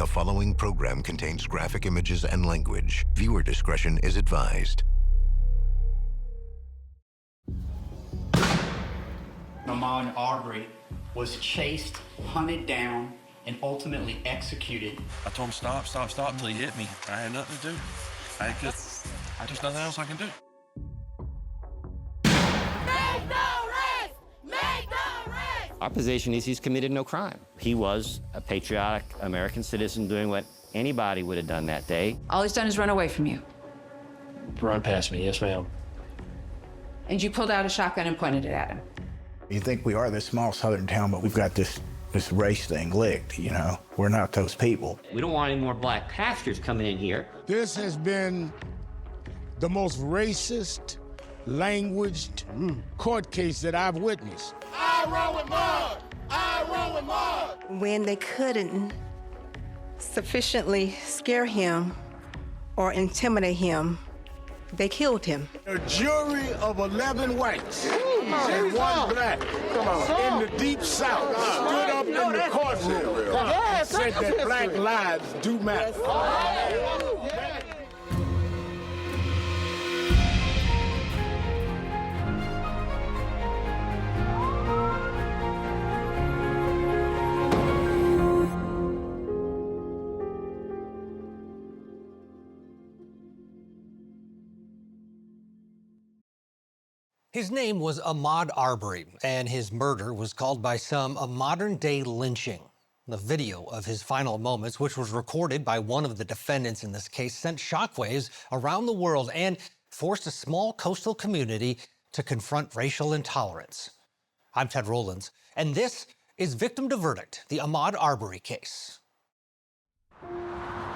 The following program contains graphic images and language. Viewer discretion is advised. Ahmaud Arbery was chased, hunted down, and ultimately executed. I told him stop until he hit me. I had nothing to do. I just nothing else I can do. Make no arrest! Make no arrest! Our position is he's committed no crime. He was a patriotic American citizen doing what anybody would have done that day. All he's done is run away from you. Run past me, yes, ma'am. And you pulled out a shotgun and pointed it at him. You think we are this small southern town, but we've got this race thing licked, you know? We're not those people. We don't want any more black pastors coming in here. This has been the most racist, languaged court case that I've witnessed. I run with Mud! I run with Mud! When they couldn't sufficiently scare him or intimidate him, they killed him. A jury of 11 whites and one black in the deep south stood up in the courtroom and said that black lives do matter. His name was Ahmaud Arbery, and his murder was called by some a modern-day lynching. The video of his final moments, which was recorded by one of the defendants in this case, sent shockwaves around the world and forced a small coastal community to confront racial intolerance. I'm Ted Rollins, and this is Victim to Verdict, the Ahmaud Arbery case.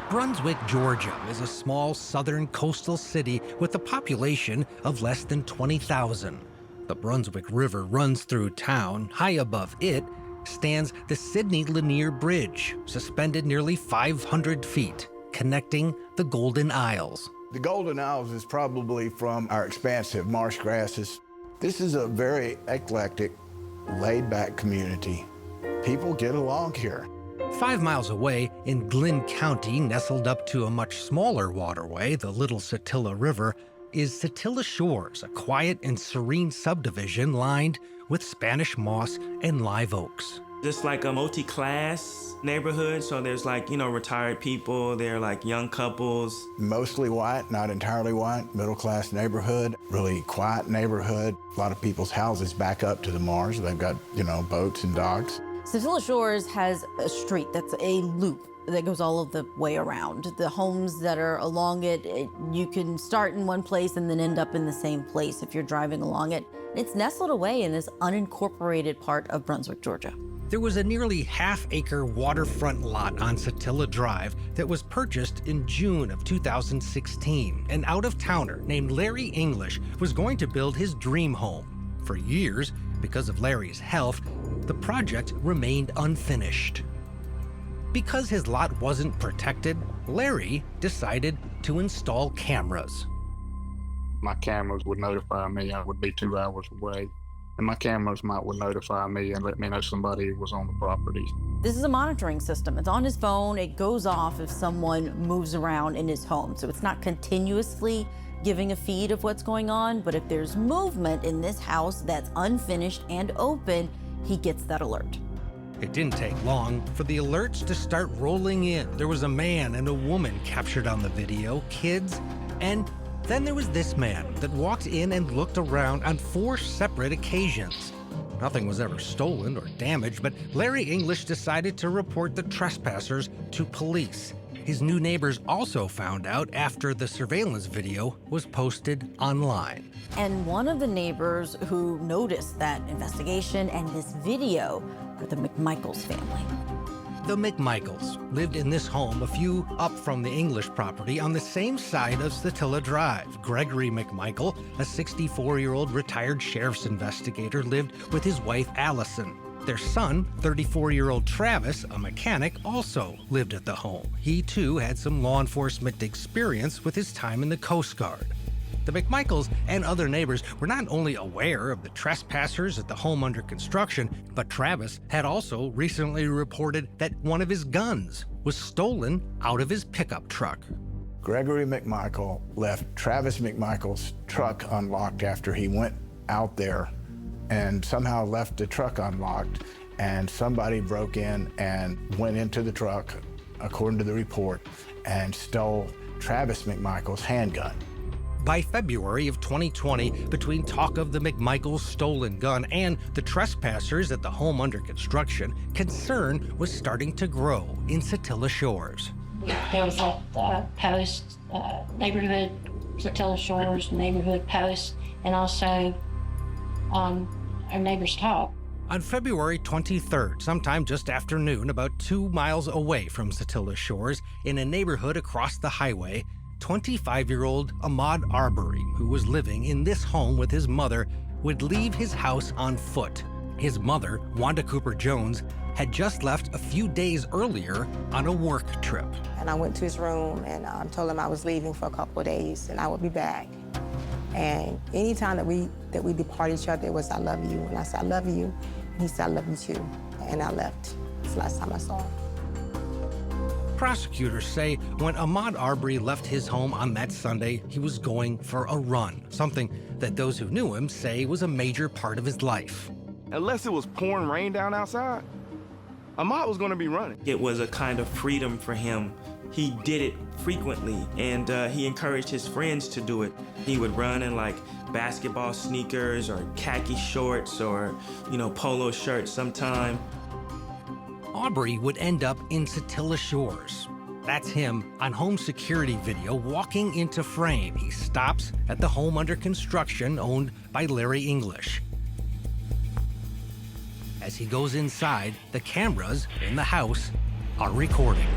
Brunswick, Georgia is a small southern coastal city with a population of less than 20,000. The Brunswick River runs through town. High above it stands the Sydney Lanier Bridge, suspended nearly 500 feet, connecting the Golden Isles. The Golden Isles is probably from our expansive marsh grasses. This is a very eclectic, laid-back community. People get along here. 5 miles away, in Glynn County, nestled up to a much smaller waterway, the Little Satilla River, is Satilla Shores, a quiet and serene subdivision lined with Spanish moss and live oaks. Just like a multi-class neighborhood, so there's like, retired people, they're like young couples. Mostly white, not entirely white, middle-class neighborhood, really quiet neighborhood. A lot of people's houses back up to the marsh. They've got, boats and docks. Satilla Shores has a street that's a loop that goes all of the way around. The homes that are along it, you can start in one place and then end up in the same place if you're driving along it. It's nestled away in this unincorporated part of Brunswick, Georgia. There was a nearly half-acre waterfront lot on Satilla Drive that was purchased in June of 2016. An out-of-towner named Larry English was going to build his dream home. For years, because of Larry's health, the project remained unfinished. Because his lot wasn't protected, Larry decided to install cameras. My cameras would notify me I would be 2 hours away, and my cameras would notify me and let me know somebody was on the property. This is a monitoring system. It's on his phone. It goes off if someone moves around in his home. So it's not continuously giving a feed of what's going on, but if there's movement in this house that's unfinished and open, he gets that alert. It didn't take long for the alerts to start rolling in. There was a man and a woman captured on the video, kids, and then there was this man that walked in and looked around on 4 separate occasions. Nothing was ever stolen or damaged, but Larry English decided to report the trespassers to police. His new neighbors also found out after the surveillance video was posted online. And one of the neighbors who noticed that investigation and this video are the McMichaels family. The McMichaels lived in this home a few up from the English property on the same side of Satilla Drive. Gregory McMichael, a 64-year-old retired sheriff's investigator, lived with his wife, Allison. Their son, 34-year-old Travis, a mechanic, also lived at the home. He, too, had some law enforcement experience with his time in the Coast Guard. The McMichaels and other neighbors were not only aware of the trespassers at the home under construction, but Travis had also recently reported that one of his guns was stolen out of his pickup truck. Gregory McMichael left Travis McMichael's truck unlocked after he went out there and somehow left the truck unlocked, and somebody broke in and went into the truck, according to the report, and stole Travis McMichael's handgun. By February of 2020, between talk of the McMichaels' stolen gun and the trespassers at the home under construction, concern was starting to grow in Satilla Shores. There was a post, neighborhood, Satilla Shores neighborhood post, and also on our neighbor's talk. On February 23rd, sometime just after noon, about 2 miles away from Satilla Shores, in a neighborhood across the highway, 25-year-old Ahmaud Arbery, who was living in this home with his mother, would leave his house on foot. His mother, Wanda Cooper Jones, had just left a few days earlier on a work trip. And I went to his room and told him I was leaving for a couple of days and I would be back. And anytime that we depart each other, it was, I love you. And I said, I love you. And he said, I love you too. And I left. That's the last time I saw him. Prosecutors say when Ahmaud Arbery left his home on that Sunday, he was going for a run, something that those who knew him say was a major part of his life. Unless it was pouring rain down outside, Ahmaud was going to be running. It was a kind of freedom for him. He did it frequently, and he encouraged his friends to do it. He would run in like basketball sneakers or khaki shorts or, polo shirts sometime. Arbery would end up in Satilla Shores. That's him on home security video walking into frame. He stops at the home under construction owned by Larry English. As he goes inside, the cameras in the house are recording.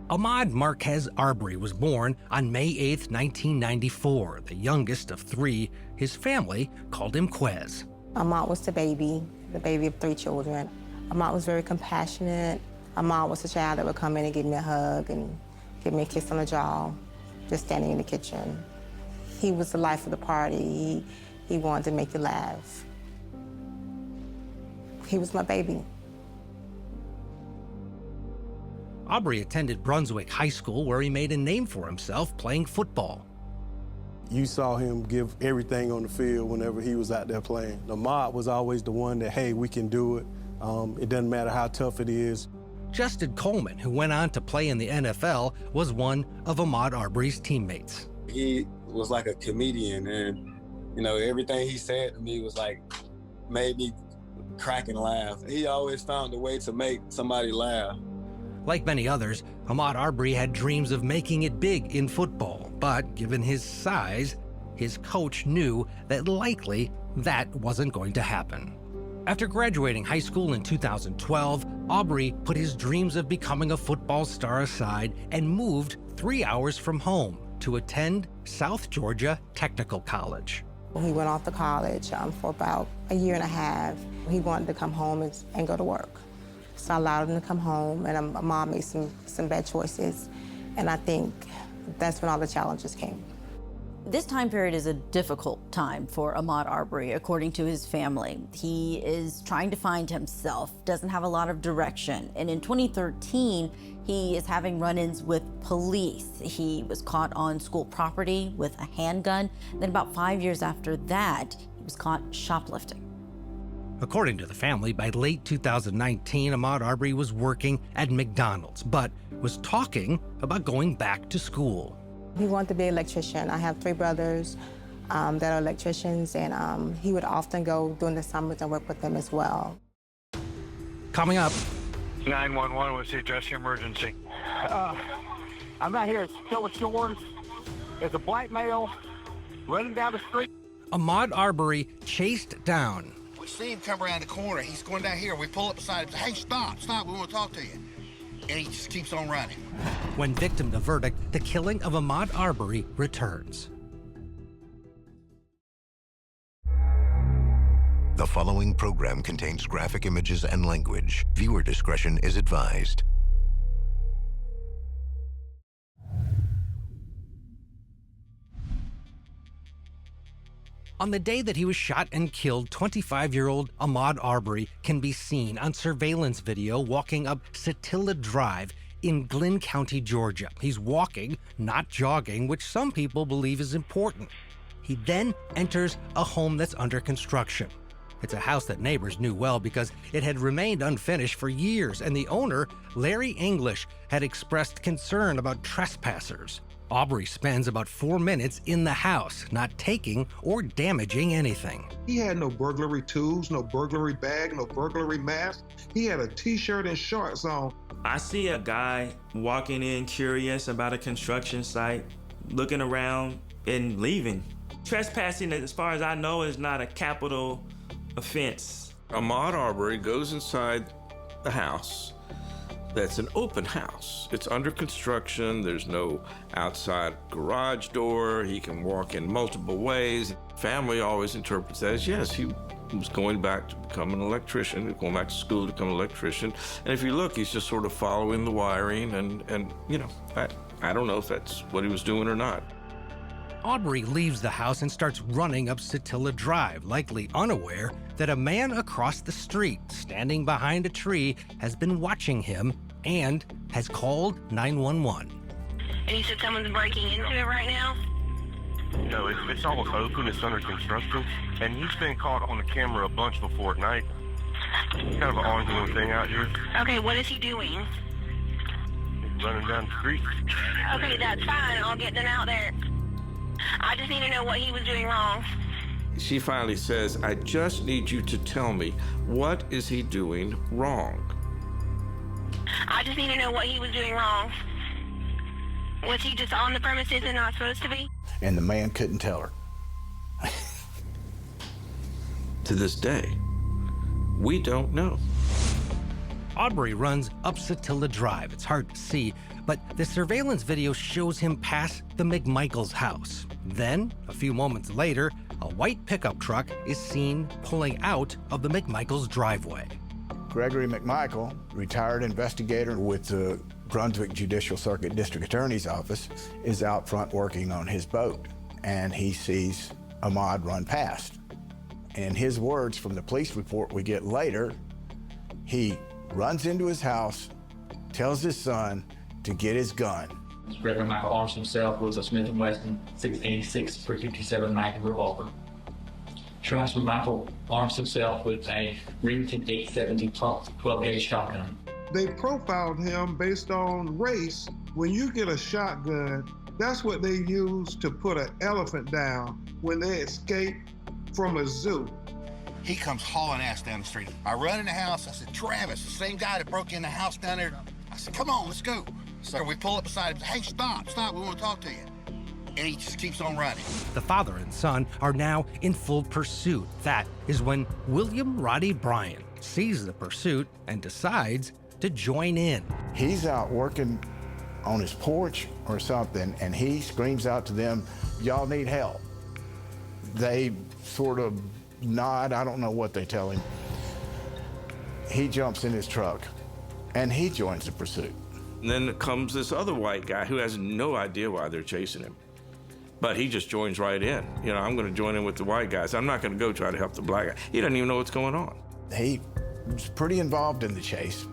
Ahmaud Marquez Arbery was born on May 8, 1994, the youngest of three. His family called him Quez. Ahmaud was the baby of 3 children. Ahmaud was very compassionate. Ahmaud was a child that would come in and give me a hug and give me a kiss on the jaw, just standing in the kitchen. He was the life of the party. He wanted to make you laugh. He was my baby. Arbery attended Brunswick High School, where he made a name for himself playing football. You saw him give everything on the field whenever he was out there playing. Ahmaud was always the one that, hey, we can do it. It doesn't matter how tough it is. Justin Coleman, who went on to play in the NFL, was one of Ahmaud Arbery's teammates. He was like a comedian, and everything he said to me was like, made me crack and laugh. He always found a way to make somebody laugh. Like many others, Ahmaud Arbery had dreams of making it big in football, but given his size, his coach knew that likely that wasn't going to happen. After graduating high school in 2012, Arbery put his dreams of becoming a football star aside and moved 3 hours from home to attend South Georgia Technical College. He went off to college for about a year and a half. He wanted to come home and go to work. So I allowed him to come home, and my mom made some bad choices. And I think that's when all the challenges came. This time period is a difficult time for Ahmaud Arbery, according to his family. He is trying to find himself, doesn't have a lot of direction. And in 2013, he is having run-ins with police. He was caught on school property with a handgun. Then about 5 years after that, he was caught shoplifting. According to the family, by late 2019, Ahmaud Arbery was working at McDonald's, but was talking about going back to school. He wanted to be an electrician. I have 3 brothers that are electricians, and he would often go during the summers and work with them as well. Coming up. 911, what's the address of your emergency? I'm out here at Satilla Shores. There's a black male running down the street. Ahmaud Arbery chased down. We see him come around the corner. He's going down here. We pull up beside him. Hey, stop, we want to talk to you. And he just keeps on running. When victim to verdict, the killing of Ahmaud Arbery returns. The following program contains graphic images and language. Viewer discretion is advised. On the day that he was shot and killed, 25-year-old Ahmaud Arbery can be seen on surveillance video walking up Satilla Drive in Glynn County, Georgia. He's walking, not jogging, which some people believe is important. He then enters a home that's under construction. It's a house that neighbors knew well because it had remained unfinished for years, and the owner, Larry English, had expressed concern about trespassers. Arbery spends about 4 minutes in the house, not taking or damaging anything. He had no burglary tools, no burglary bag, no burglary mask. He had a t-shirt and shorts on. I see a guy walking in curious about a construction site, looking around and leaving. Trespassing, as far as I know, is not a capital offense. Ahmaud Arbery goes inside the house. That's an open house. It's under construction. There's no outside garage door. He can walk in multiple ways. Family always interprets that as, yes, he was going back to become an electrician, going back to school to become an electrician. And if you look, he's just sort of following the wiring and you know, I don't know if that's what he was doing or not. Arbery leaves the house and starts running up Satilla Drive, likely unaware that a man across the street, standing behind a tree, has been watching him and has called 911. And you said someone's breaking into it right now? No, it's almost open, it's under construction, and he's been caught on the camera a bunch before at night. It's kind of an ongoing thing out here. Okay, what is he doing? He's running down the street. Okay, that's fine, I'll get them out there. I just need to know what he was doing wrong. She finally says, I just need you to tell me, what is he doing wrong? I just need to know what he was doing wrong. Was he just on the premises and not supposed to be? And the man couldn't tell her. To this day, we don't know. Arbery runs up Satilla Drive. It's hard to see, but the surveillance video shows him pass the McMichael's house. Then, a few moments later, a white pickup truck is seen pulling out of the McMichael's driveway. Gregory McMichael, retired investigator with the Brunswick Judicial Circuit District Attorney's Office, is out front working on his boat, and he sees Ahmaud run past. In his words from the police report we get later, he runs into his house, tells his son to get his gun. Gregory McMichael arms himself with a Smith & Wesson 686 .357 Magnum revolver. Travis McMichael arms himself with a Remington 870 pump 12-gauge shotgun. They profiled him based on race. When you get a shotgun, that's what they use to put an elephant down when they escape from a zoo. He comes hauling ass down the street. I run in the house. I said, Travis, the same guy that broke in the house down there. I said, come on, let's go. So we pull up beside him. Hey, stop, we want to talk to you. And he just keeps on running. The father and son are now in full pursuit. That is when William Roddie Bryan sees the pursuit and decides to join in. He's out working on his porch or something, and he screams out to them, y'all need help. They sort of nod, I don't know what they tell him. He jumps in his truck, and he joins the pursuit. And then comes this other white guy who has no idea why they're chasing him. But he just joins right in. You know, I'm going to join in with the white guys. I'm not going to go try to help the black guy. He doesn't even know what's going on. He was pretty involved in the chase,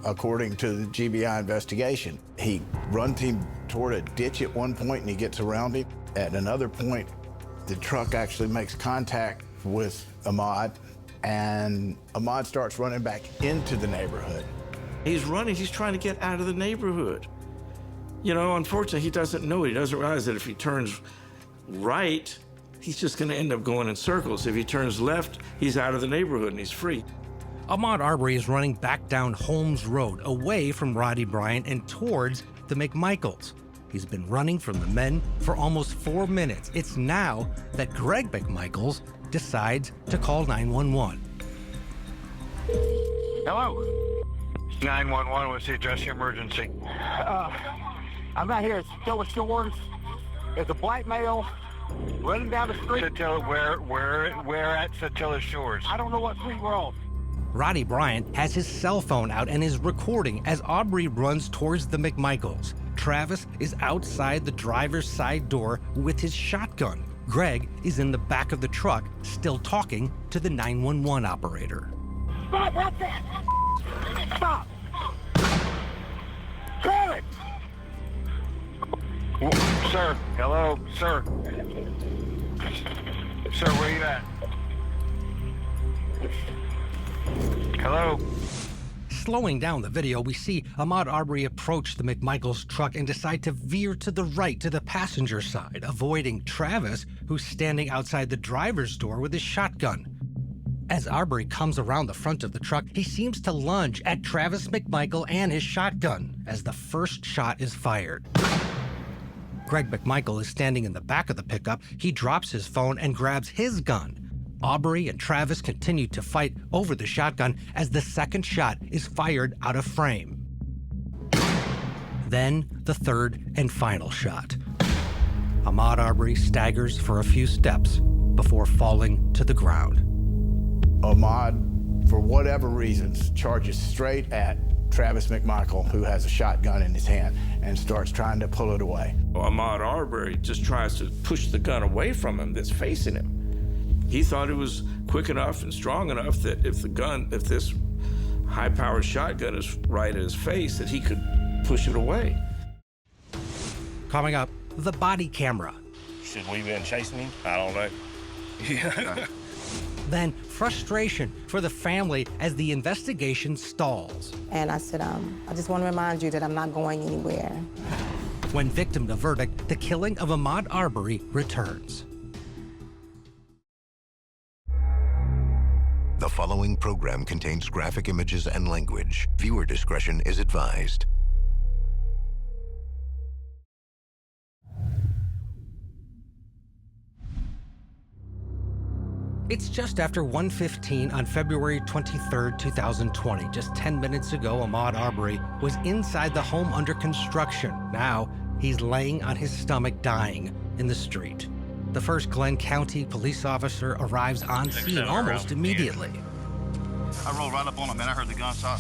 according to the GBI investigation. He runs him toward a ditch at one point, and he gets around him. At another point, the truck actually makes contact with Ahmaud, and Ahmaud starts running back into the neighborhood. He's running. He's trying to get out of the neighborhood. You know, unfortunately, he doesn't know it. He doesn't realize that if he turns right, he's just going to end up going in circles. If he turns left, he's out of the neighborhood and he's free. Ahmaud Arbery is running back down Holmes Road, away from Roddie Bryan and towards the McMichaels. He's been running from the men for almost 4 minutes. It's now that Greg McMichaels decides to call 911. Hello? 911, what's the address of your emergency? I'm out here at Satilla Shores. There's a black male running down the street. Where at Satilla Shores? I don't know what street we're on. Roddie Bryan has his cell phone out and is recording as Arbery runs towards the McMichaels. Travis is outside the driver's side door with his shotgun, Greg is in the back of the truck, still talking to the 911 operator. Stop, what's that? Stop! Travis! Sir, hello, sir. Sir, where you at? Hello? Slowing down the video, we see Ahmaud Arbery approach the McMichaels truck and decide to veer to the right to the passenger side, avoiding Travis, who's standing outside the driver's door with his shotgun. As Arbery comes around the front of the truck, he seems to lunge at Travis McMichael and his shotgun as the first shot is fired. Greg McMichael is standing in the back of the pickup. He drops his phone and grabs his gun. Arbery and Travis continue to fight over the shotgun as the second shot is fired out of frame. Then the third and final shot. Ahmaud Arbery staggers for a few steps before falling to the ground. Ahmaud, for whatever reasons, charges straight at Travis McMichael, who has a shotgun in his hand, and starts trying to pull it away. Ahmaud Arbery just tries to push the gun away from him that's facing him. He thought it was quick enough and strong enough that if this high-powered shotgun is right at his face, that he could push it away. Coming up, the body camera. Should we been chasing him? I don't know. Yeah. Then frustration for the family as the investigation stalls. And I said, I just want to remind you that I'm not going anywhere. When victim to verdict, the killing of Ahmaud Arbery returns. The following program contains graphic images and language. Viewer discretion is advised. It's just after 1:15 on February 23rd, 2020. Just 10 minutes ago, Ahmaud Arbery was inside the home under construction. Now, he's laying on his stomach dying in the street. The first Glenn County police officer arrives on scene almost immediately. I rolled right up on him, man. I heard the gunshot.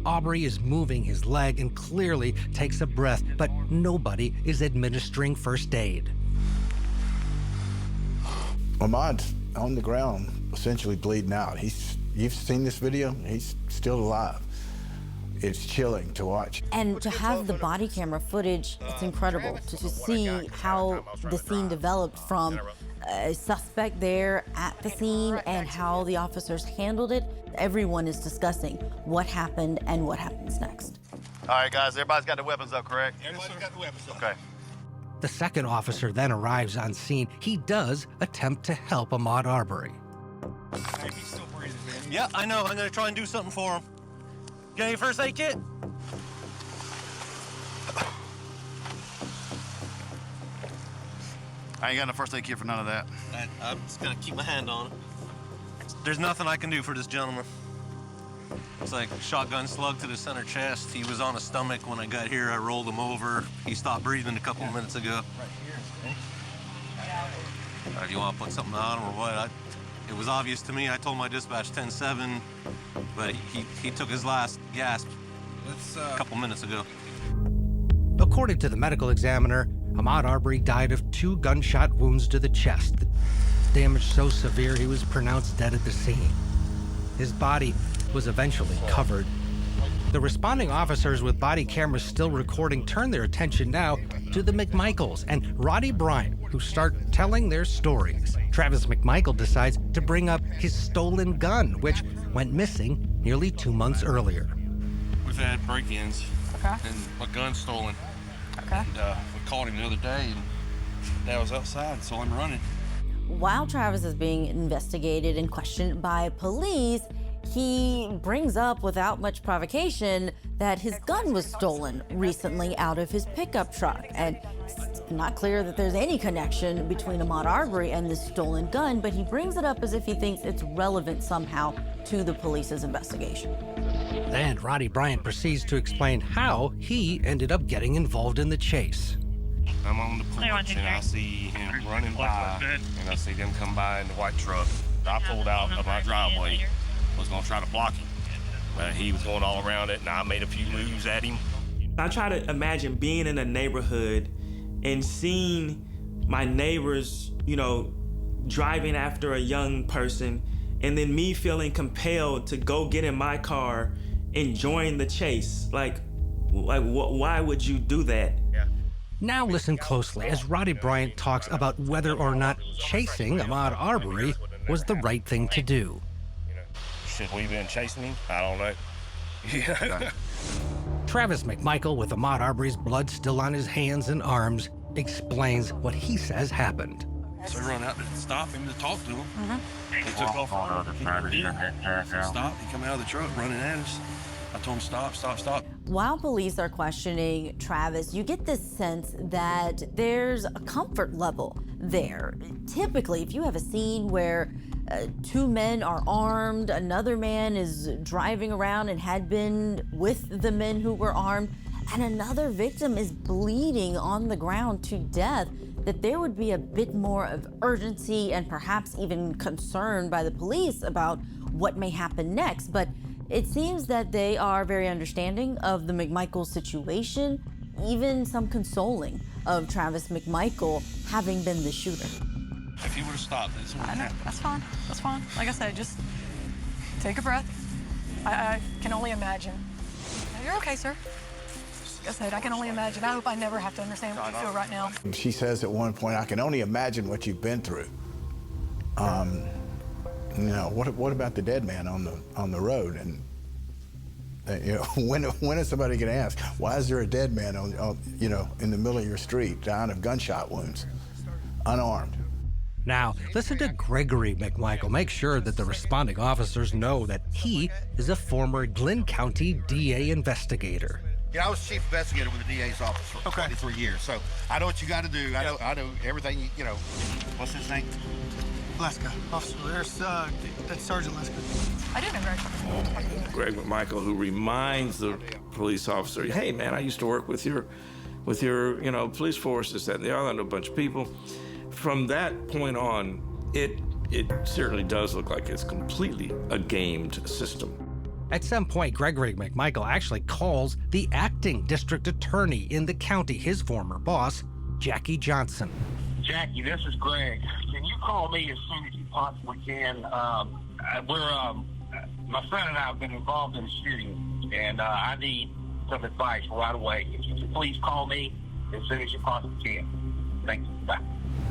Arbery is moving his leg and clearly takes a breath, but nobody is administering first aid. Ahmaud's on the ground, essentially bleeding out. You've seen this video? He's still alive. It's chilling to watch. And to have the body camera footage, it's incredible to see how the scene developed from a suspect there at the scene and how the officers handled it. Everyone is discussing what happened and what happens next. All right, guys, everybody's got their weapons up, correct? Everybody's got their weapons up. Okay. The second officer then arrives on scene. He does attempt to help Ahmaud Arbery. He's still breathing, man. Yeah, I know. I'm gonna try and do something for him. Got any first aid kit? I ain't got no first aid kit for none of that. I'm just gonna keep my hand on it. There's nothing I can do for this gentleman. It's like a shotgun slug to the center chest. He was on his stomach when I got here. I rolled him over. He stopped breathing a couple of minutes ago. Right here. Do you want to put something on him or what? It was obvious to me. I told my dispatch 10-7, but he took his last gasp a couple minutes ago. According to the medical examiner, Ahmaud Arbery died of 2 gunshot wounds to the chest. The damage so severe he was pronounced dead at the scene. His body was eventually covered. The responding officers with body cameras still recording turn their attention now to the McMichaels and Roddie Bryan, who start telling their stories. Travis McMichael decides to bring up his stolen gun, which went missing nearly 2 months earlier. We've had break-ins and my gun's stolen. Okay. And we caught him the other day and Dad was outside, so I'm running. While Travis is being investigated and questioned by police, he brings up without much provocation that his gun was stolen recently out of his pickup truck. And it's not clear that there's any connection between Ahmaud Arbery and this stolen gun, but he brings it up as if he thinks it's relevant somehow to the police's investigation. Then Roddie Bryan proceeds to explain how he ended up getting involved in the chase. I'm on the porch and I see him running by and I see them come by in the white truck. I pulled out of my driveway, was gonna try to block him. But he was going all around it and I made a few moves at him. I try to imagine being in a neighborhood and seeing my neighbors, driving after a young person, and then me feeling compelled to go get in my car and join the chase. Like why would you do that? Now listen closely as Roddie Bryan talks about whether or not chasing Ahmaud Arbery was the right thing to do. Should we have been chasing him? I don't know. Yeah. Travis McMichael, with Ahmaud Arbery's blood still on his hands and arms, explains what he says happened. So we run out to stop him, to talk to him. He took off. Stop. He come out of the truck running at us. I told him stop, stop, stop. While police are questioning Travis, you get this sense that there's a comfort level there. Typically, if you have a scene where two men are armed, another man is driving around and had been with the men who were armed, and another victim is bleeding on the ground to death, that there would be a bit more of urgency and perhaps even concern by the police about what may happen next. But it seems that they are very understanding of the McMichael situation, even some consoling of Travis McMichael having been the shooter. If he would have stopped, this would have happened. That's fine. That's fine. Like I said, just take a breath. I can only imagine. You're okay, sir. Like I said, I can only imagine. I hope I never have to understand what you feel right now. She says at one point, I can only imagine what you've been through. What about the dead man on the road? And when is somebody going to ask, why is there a dead man in the middle of your street, dying of gunshot wounds, unarmed? Now, listen to Gregory McMichael. Make sure that the responding officers know that he is a former Glynn County DA investigator. I was chief investigator with the DA's office for 23 years, so I know what you got to do. I know everything. What's his name? Leska. Officer, that's Sergeant Leska. I do know Greg McMichael, who reminds the police officer, hey man, I used to work with your police force, this, that, and the other, and a bunch of people. From that point on, it certainly does look like it's completely a gamed system. At some point, Gregory McMichael actually calls the acting district attorney in the county, his former boss, Jackie Johnson. Jackie, this is Greg. Can you call me as soon as you possibly can? My son and I have been involved in a shooting, and I need some advice right away. If you could please call me as soon as you possibly can. Thank you. Bye.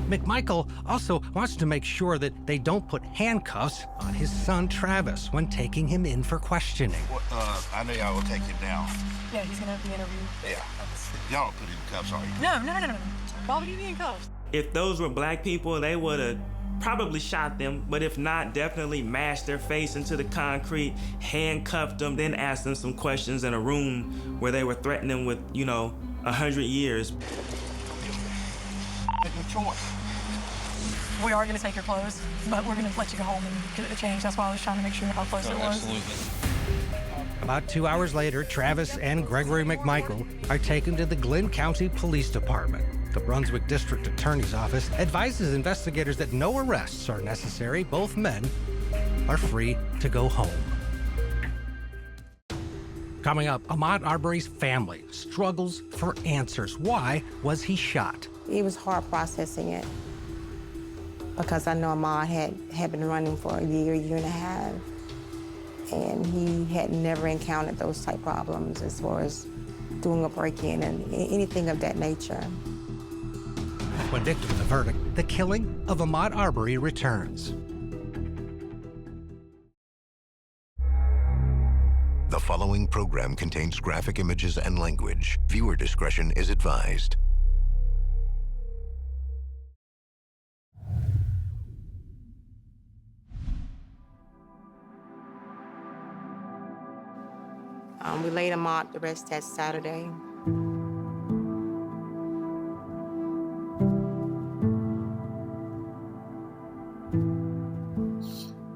McMichael also wants to make sure that they don't put handcuffs on his son Travis when taking him in for questioning. I know y'all will take him down. Yeah, he's going to have the interview. Yeah. Y'all don't put him in cuffs, are you? No. Why would he be in cuffs? If those were black people, they would have probably shot them, but if not, definitely mashed their face into the concrete, handcuffed them, then asked them some questions in a room where they were threatening with, 100 years. Make a choice. We are going to take your clothes, but we're going to let you go home and get it changed. That's why I was trying to make sure how close it was. Absolutely. About 2 hours later, Travis and Gregory McMichael are taken to the Glynn County Police Department. The Brunswick District Attorney's Office advises investigators that no arrests are necessary. Both men are free to go home. Coming up, Ahmaud Arbery's family struggles for answers. Why was he shot? It was hard processing it because I know Ahmaud had been running for a year and a half, and he had never encountered those type problems as far as doing a break-in and anything of that nature. When victim of the verdict, the killing of Ahmaud Arbery returns. The following program contains graphic images and language. Viewer discretion is advised. We laid Ahmaud to rest that Saturday.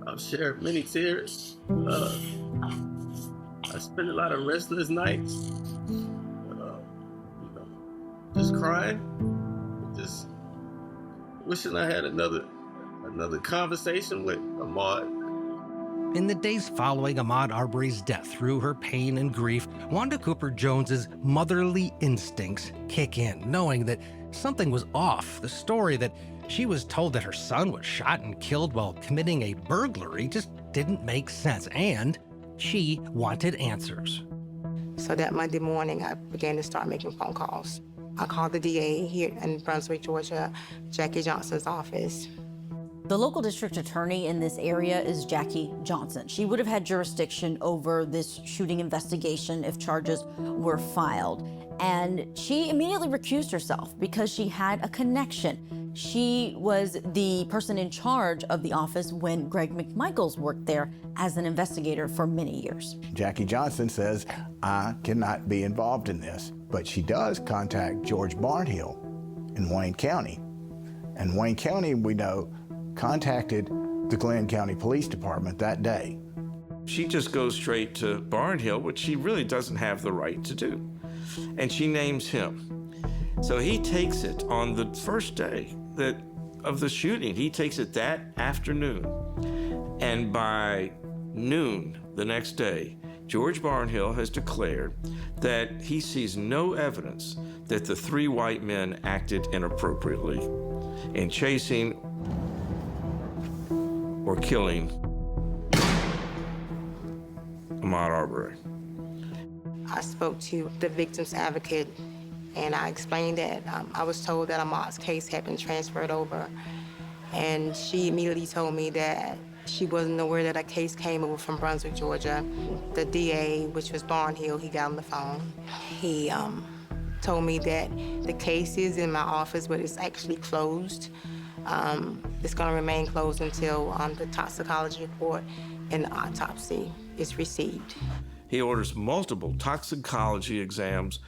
I've shared many tears. I spent a lot of restless nights, just crying, just wishing I had another conversation with Ahmaud. In the days following Ahmaud Arbery's death, through her pain and grief, Wanda Cooper Jones's motherly instincts kick in, knowing that something was off. The story that she was told that her son was shot and killed while committing a burglary just didn't make sense, and she wanted answers. So that Monday morning, I began to start making phone calls. I called the DA here in Brunswick, Georgia, Jackie Johnson's office. The local district attorney in this area is Jackie Johnson. She would have had jurisdiction over this shooting investigation if charges were filed. And she immediately recused herself because she had a connection. She was the person in charge of the office when Greg McMichael worked there as an investigator for many years. Jackie Johnson says, I cannot be involved in this, but she does contact George Barnhill in Wayne County. And Wayne County, we know, contacted the Glenn County Police Department that day. She just goes straight to Barnhill, which she really doesn't have the right to do. And she names him. So he takes it on the first day of the shooting. He takes it that afternoon. And by noon the next day, George Barnhill has declared that he sees no evidence that the three white men acted inappropriately in chasing or killing Ahmaud Arbery. I spoke to the victim's advocate, and I explained that I was told that Ahmaud's case had been transferred over, and she immediately told me that she wasn't aware that a case came over from Brunswick, Georgia. The DA, which was Barnhill, he got on the phone. He told me that the case is in my office, but it's actually closed. It's going to remain closed until the toxicology report and the autopsy is received. He orders multiple toxicology exams,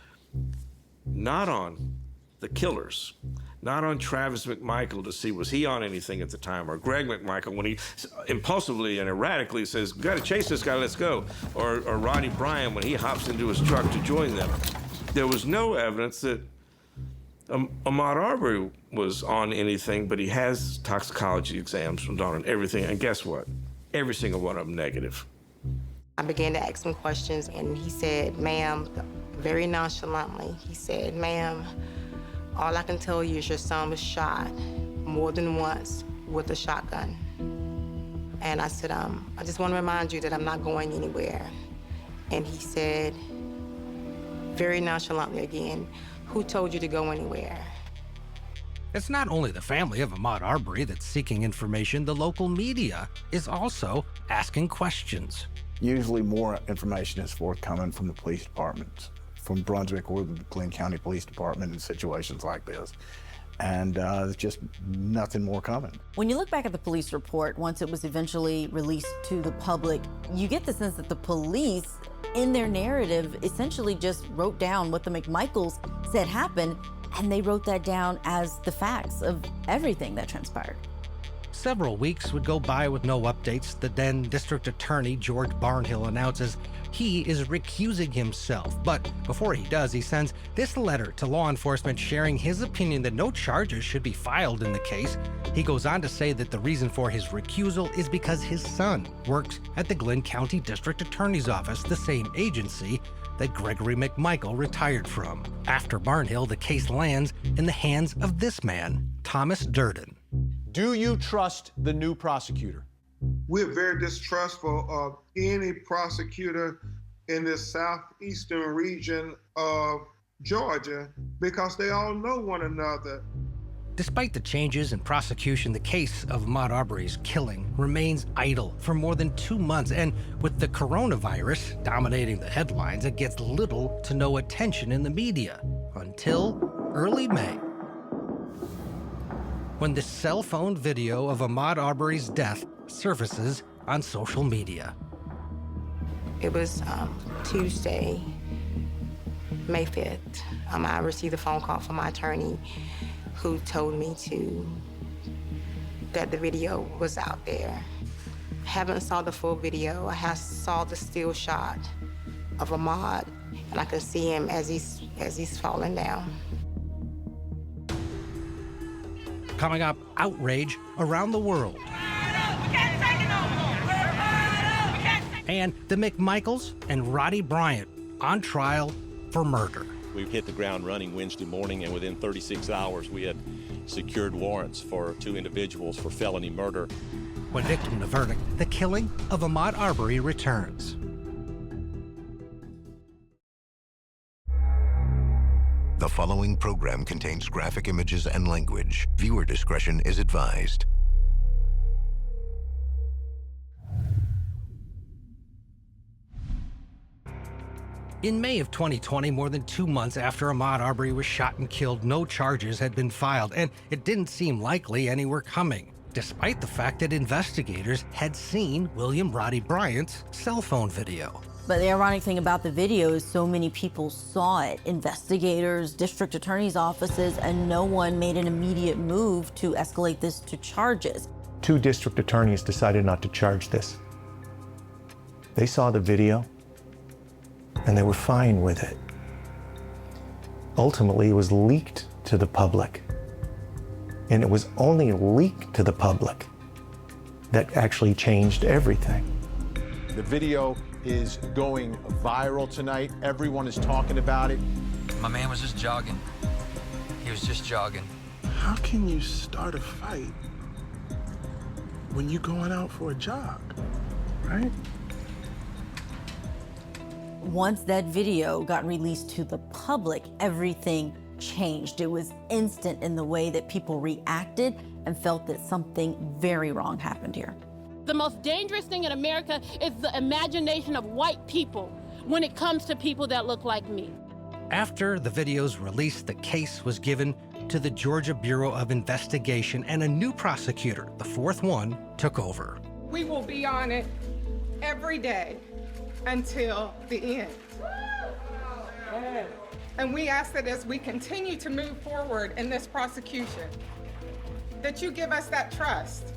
not on the killers, not on Travis McMichael to see was he on anything at the time, or Greg McMichael when he impulsively and erratically says, "Got to chase this guy, let's go," or Roddie Bryan when he hops into his truck to join them. There was no evidence that Ahmaud Arbery was on anything, but he has toxicology exams done on everything, and guess what? Every single one of them negative. I began to ask him questions, and he said, "Ma'am," very nonchalantly, he said, "Ma'am, all I can tell you is your son was shot more than once with a shotgun." And I said, I just want to remind you that I'm not going anywhere. And he said, very nonchalantly again, "Who told you to go anywhere?" It's not only the family of Ahmaud Arbery that's seeking information, the local media is also asking questions. Usually more information is forthcoming from the police departments, from Brunswick or the Glenn County Police Department in situations like this. And there's just nothing more coming. When you look back at the police report, once it was eventually released to the public, you get the sense that the police, in their narrative, essentially just wrote down what the McMichaels said happened, and they wrote that down as the facts of everything that transpired. Several weeks would go by with no updates. The then district attorney, George Barnhill, announces he is recusing himself. But before he does, he sends this letter to law enforcement sharing his opinion that no charges should be filed in the case. He goes on to say that the reason for his recusal is because his son works at the Glenn County District Attorney's Office, the same agency that Gregory McMichael retired from. After Barnhill, the case lands in the hands of this man, Thomas Durden. Do you trust the new prosecutor? We're very distrustful of any prosecutor in this southeastern region of Georgia because they all know one another. Despite the changes in prosecution, the case of Ahmaud Arbery's killing remains idle for more than 2 months, and with the coronavirus dominating the headlines, it gets little to no attention in the media until early May, when the cell phone video of Ahmaud Arbery's death surfaces on social media. It was Tuesday, May 5th. I received a phone call from my attorney who told me that the video was out there. I haven't saw the full video. I saw the still shot of Ahmaud, and I can see him as he's falling down. Coming up, outrage around the world. And the McMichaels and Roddie Bryan on trial for murder. We hit the ground running Wednesday morning, and within 36 hours, we had secured warrants for 2 individuals for felony murder. When victim to verdict, the killing of Ahmaud Arbery returns. The following program contains graphic images and language. Viewer discretion is advised. In May of 2020, more than 2 months after Ahmaud Arbery was shot and killed, no charges had been filed, and it didn't seem likely any were coming, despite the fact that investigators had seen William Roddie Bryant's cell phone video. But the ironic thing about the video is so many people saw it, investigators, district attorneys' offices, and no one made an immediate move to escalate this to charges. 2 district attorneys decided not to charge this. They saw the video, and they were fine with it. Ultimately, it was leaked to the public. And it was only leaked to the public that actually changed everything. The video is going viral tonight. Everyone is talking about it. My man was just jogging. He was just jogging. How can you start a fight when you're going out for a jog, right? Once that video got released to the public, everything changed. It was instant in the way that people reacted and felt that something very wrong happened here. The most dangerous thing in America is the imagination of white people when it comes to people that look like me. After the video's release, the case was given to the Georgia Bureau of Investigation, and a new prosecutor, the 4th one, took over. We will be on it every day until the end. And we ask that as we continue to move forward in this prosecution, that you give us that trust.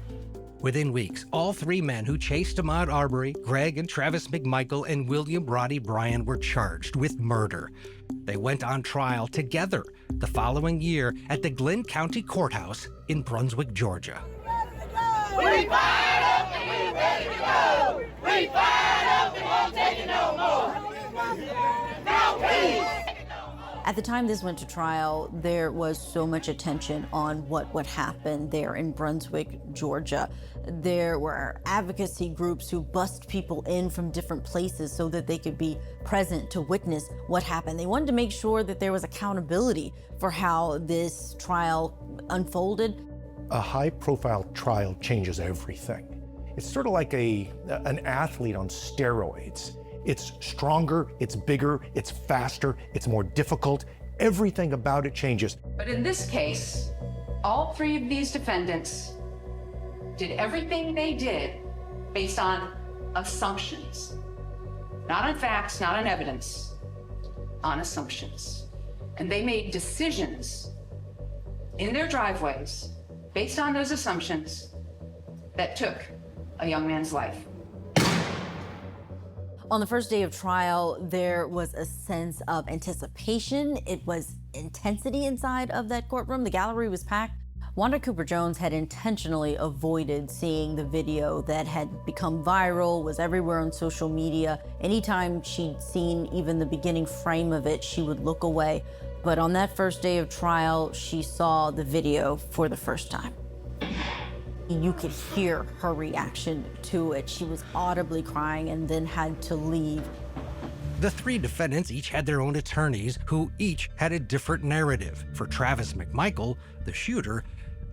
Within weeks, all 3 men who chased Ahmaud Arbery, Greg and Travis McMichael, and William Roddie Bryan were charged with murder. They went on trial together the following year at the Glynn County Courthouse in Brunswick, Georgia. We fired up and we ready to go. We fired up and won't take it no more. Now peace. At the time this went to trial, there was so much attention on what would happen there in Brunswick, Georgia. There were advocacy groups who bussed people in from different places so that they could be present to witness what happened. They wanted to make sure that there was accountability for how this trial unfolded. A high-profile trial changes everything. It's sort of like an athlete on steroids. It's stronger, it's bigger, it's faster, it's more difficult. Everything about it changes. But in this case, all 3 of these defendants did everything they did based on assumptions. Not on facts, not on evidence, on assumptions. And they made decisions in their driveways based on those assumptions that took a young man's life. On the first day of trial, there was a sense of anticipation. It was intensity inside of that courtroom. The gallery was packed. Wanda Cooper-Jones had intentionally avoided seeing the video that had become viral, was everywhere on social media. Anytime she'd seen even the beginning frame of it, she would look away. But on that first day of trial, she saw the video for the first time. You could hear her reaction to it. She was audibly crying and then had to leave. The 3 defendants each had their own attorneys who each had a different narrative. For Travis McMichael, the shooter,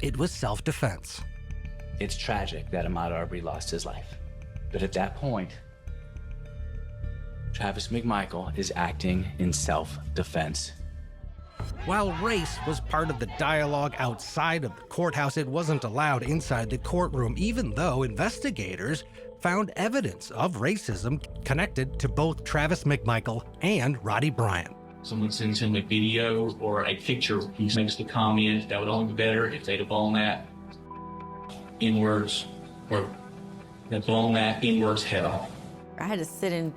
it was self-defense. It's tragic that Ahmaud Arbery lost his life. But at that point, Travis McMichael is acting in self-defense. While race was part of the dialogue outside of the courthouse, it wasn't allowed inside the courtroom, even though investigators found evidence of racism connected to both Travis McMichael and Roddie Bryan. Someone sends him a video or a picture, he makes the comment, that would only be better if they'd have blown that inwards, or they'd blown that inwards hell. I had to sit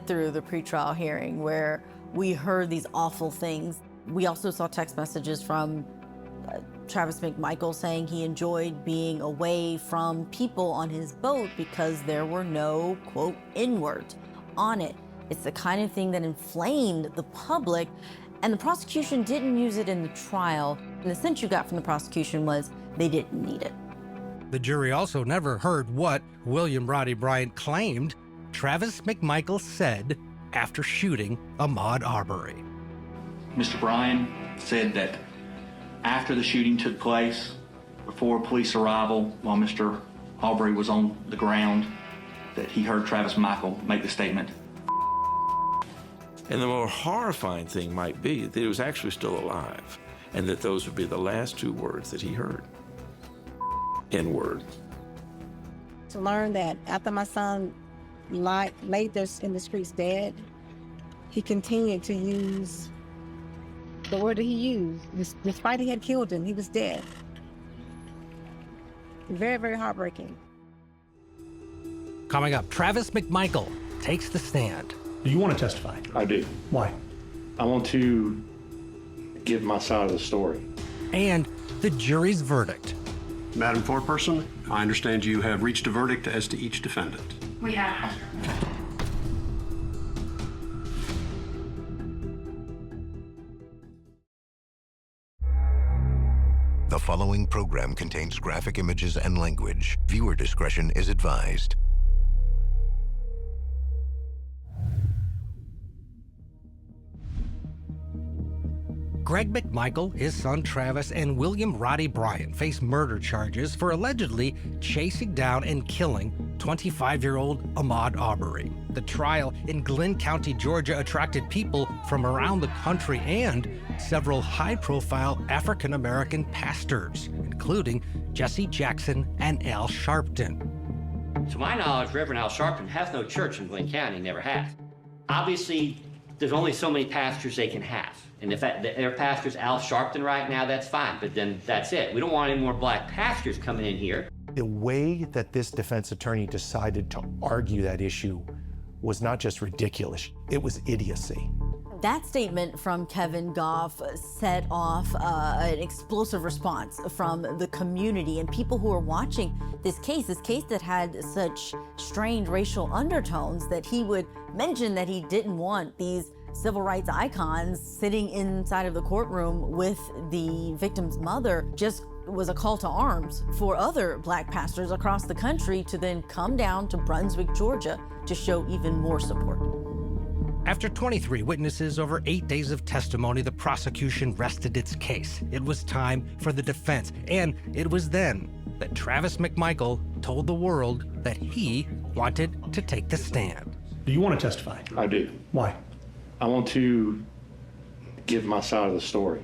through the pretrial hearing where we heard these awful things. We also saw text messages from Travis McMichael saying he enjoyed being away from people on his boat because there were no, quote, N-words on it. It's the kind of thing that inflamed the public, and the prosecution didn't use it in the trial. And the sense you got from the prosecution was they didn't need it. The jury also never heard what William Roddie Bryan claimed Travis McMichael said after shooting Ahmaud Arbery. Mr. Bryan said that after the shooting took place, before police arrival, while Mr. Arbery was on the ground, that he heard Travis McMichael make the statement. And the more horrifying thing might be that he was actually still alive, and that those would be the last two words that he heard. N-word. To learn that after my son laid there in the streets dead, he continued to use the word that he used. Despite he had killed him, he was dead. Very, very heartbreaking. Coming up, Travis McMichael takes the stand. Do you want to testify? I do. Why? I want to give my side of the story. And the jury's verdict. Madam Foreperson, I understand you have reached a verdict as to each defendant. We have. The following program contains graphic images and language. Viewer discretion is advised. Greg McMichael, his son Travis, and William Roddie Bryan face murder charges for allegedly chasing down and killing 25-year-old Ahmaud Arbery. The trial in Glynn County, Georgia attracted people from around the country and several high-profile African-American pastors, including Jesse Jackson and Al Sharpton. To my knowledge, Reverend Al Sharpton has no church in Glynn County, never has. Obviously, there's only so many pastors they can have. And if their pastor's Al Sharpton right now, that's fine, but then that's it. We don't want any more black pastors coming in here. The way that this defense attorney decided to argue that issue was not just ridiculous, it was idiocy. That statement from Kevin Goff set off an explosive response from the community and people who are watching this case that had such strained racial undertones, that he would mention that he didn't want these civil rights icons sitting inside of the courtroom with the victim's mother just was a call to arms for other black pastors across the country to then come down to Brunswick, Georgia to show even more support. After 23 witnesses over 8 days of testimony, the prosecution rested its case. It was time for the defense, and it was then that Travis McMichael told the world that he wanted to take the stand. Do you want to testify? I do. Why? I want to give my side of the story.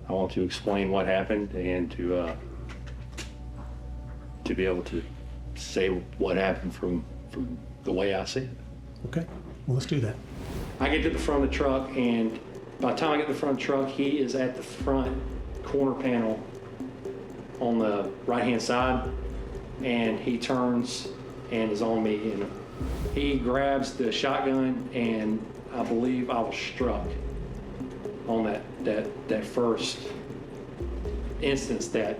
I want to explain what happened and to be able to say what happened from the way I see it. Okay, well, let's do that. I get to the front of the truck, and by the time I get to the front of the truck, he is at the front corner panel on the right-hand side, and he turns and is on me, and he grabs the shotgun, and I believe I was struck on that first instance that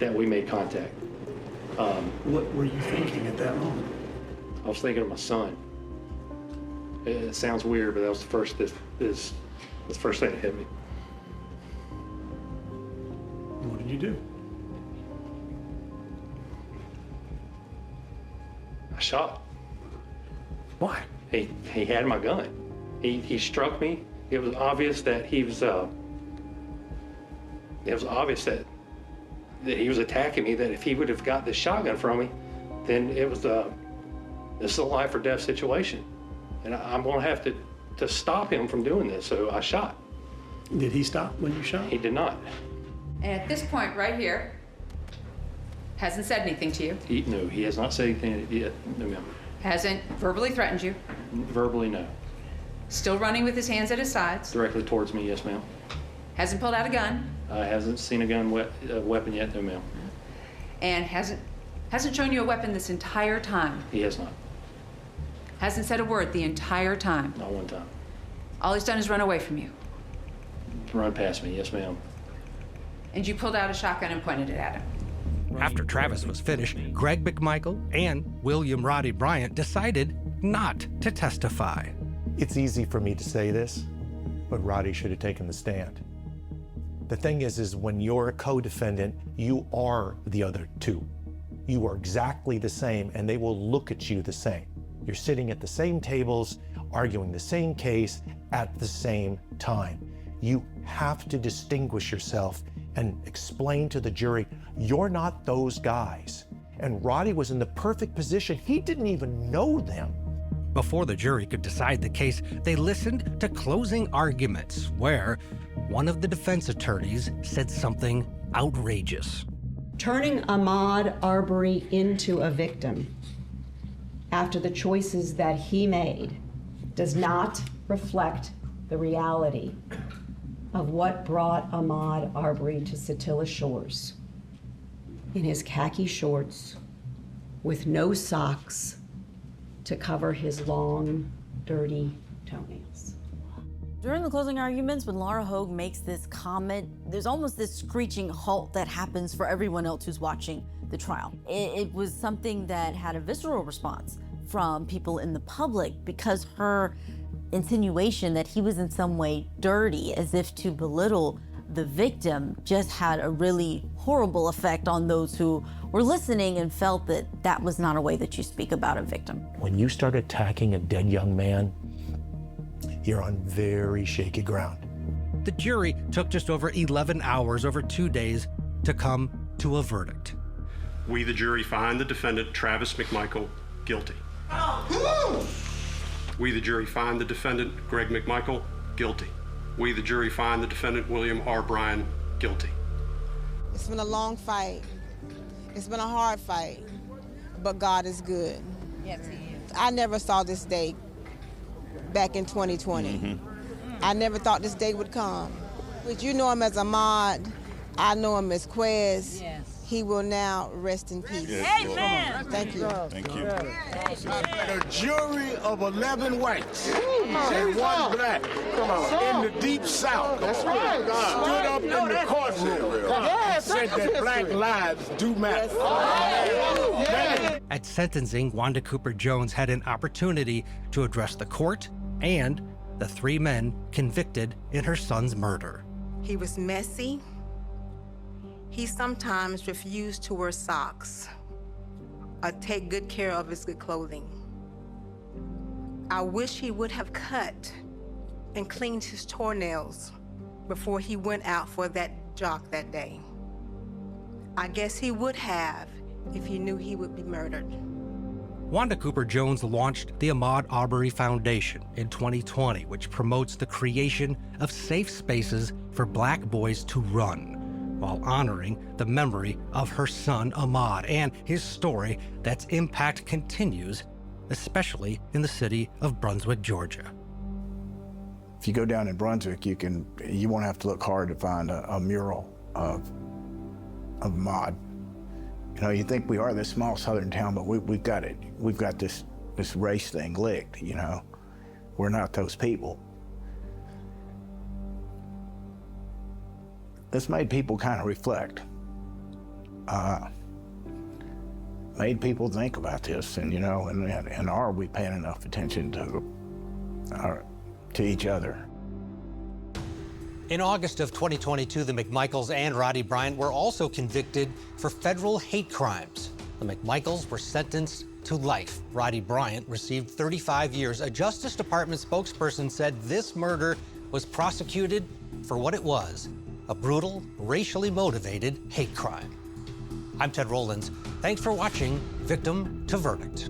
we made contact. What were you thinking at that moment? I was thinking of my son. It sounds weird, but that was the first thing that hit me. What did you do? I shot. Why? He had my gun. He struck me. It was obvious that he was. It was obvious that he was attacking me. That if he would have got the shotgun from me, then it was this is a life or death situation, and I'm going to have to stop him from doing this. So I shot. Did he stop when you shot? He did not. And at this point right here, hasn't said anything to you. No, he has not said anything yet. No, ma'am. Hasn't verbally threatened you. Verbally, no. Still running with his hands at his sides. Directly towards me, yes, ma'am. Hasn't pulled out a gun. Hasn't seen a weapon yet, no, ma'am. And hasn't shown you a weapon this entire time. He has not. Hasn't said a word the entire time. Not one time. All he's done is run away from you. Run past me, yes, ma'am. and you pulled out a shotgun and pointed it at him. After Travis was finished, Greg McMichael and William Roddie Bryan decided not to testify. It's easy for me to say this, but Roddie should have taken the stand. The thing is when you're a co-defendant, you are the other two. You are exactly the same, and they will look at you the same. You're sitting at the same tables, arguing the same case at the same time. You have to distinguish yourself and explain to the jury, you're not those guys. And Roddie was in the perfect position. He didn't even know them. Before the jury could decide the case, they listened to closing arguments where one of the defense attorneys said something outrageous. Turning Ahmaud Arbery into a victim after the choices that he made does not reflect the reality of what brought Ahmaud Arbery to Satilla Shores in his khaki shorts with no socks to cover his long, dirty toenails. During the closing arguments, when Laura Hogue makes this comment, there's almost this screeching halt that happens for everyone else who's watching the trial. It was something that had a visceral response from people in the public because her insinuation that he was in some way dirty, as if to belittle the victim, just had a really horrible effect on those who were listening and felt that that was not a way that you speak about a victim. When you start attacking a dead young man, you're on very shaky ground. The jury took just over 11 hours over 2 days to come to a verdict. We, the jury, find the defendant, Travis McMichael, guilty. We, the jury, find the defendant, Greg McMichael, guilty. We, the jury, find the defendant, William R. Bryan, guilty. It's been a long fight. It's been a hard fight, but God is good. Yes, he is. I never saw this day back in 2020. I never thought this day would come. But you know him as Ahmaud. I know him as Quez. Yes. He will now rest in peace. Amen. Thank you. Thank you. A jury of 11 whites and one black in the deep South stood up in the courtroom and said that black lives do matter. At sentencing, Wanda Cooper Jones had an opportunity to address the court and the 3 men convicted in her son's murder. He was messy. He sometimes refused to wear socks or take good care of his good clothing. I wish he would have cut and cleaned his toenails before he went out for that jog that day. I guess he would have if he knew he would be murdered. Wanda Cooper Jones launched the Ahmaud Arbery Foundation in 2020, which promotes the creation of safe spaces for Black boys to run, while honoring the memory of her son Ahmaud and his story that's impact continues, especially in the city of Brunswick, Georgia. If you go down in Brunswick, you won't have to look hard to find a mural of Ahmaud. You know, you think we are this small southern town, but we've got it. We've got this race thing licked, you know. We're not those people. This made people kind of reflect. Made people think about this, and you know, and are we paying enough attention to each other? In August of 2022, the McMichaels and Roddie Bryan were also convicted for federal hate crimes. The McMichaels were sentenced to life. Roddie Bryan received 35 years. A Justice Department spokesperson said this murder was prosecuted for what it was, a brutal, racially motivated hate crime. I'm Ted Rollins. Thanks for watching Victim to Verdict.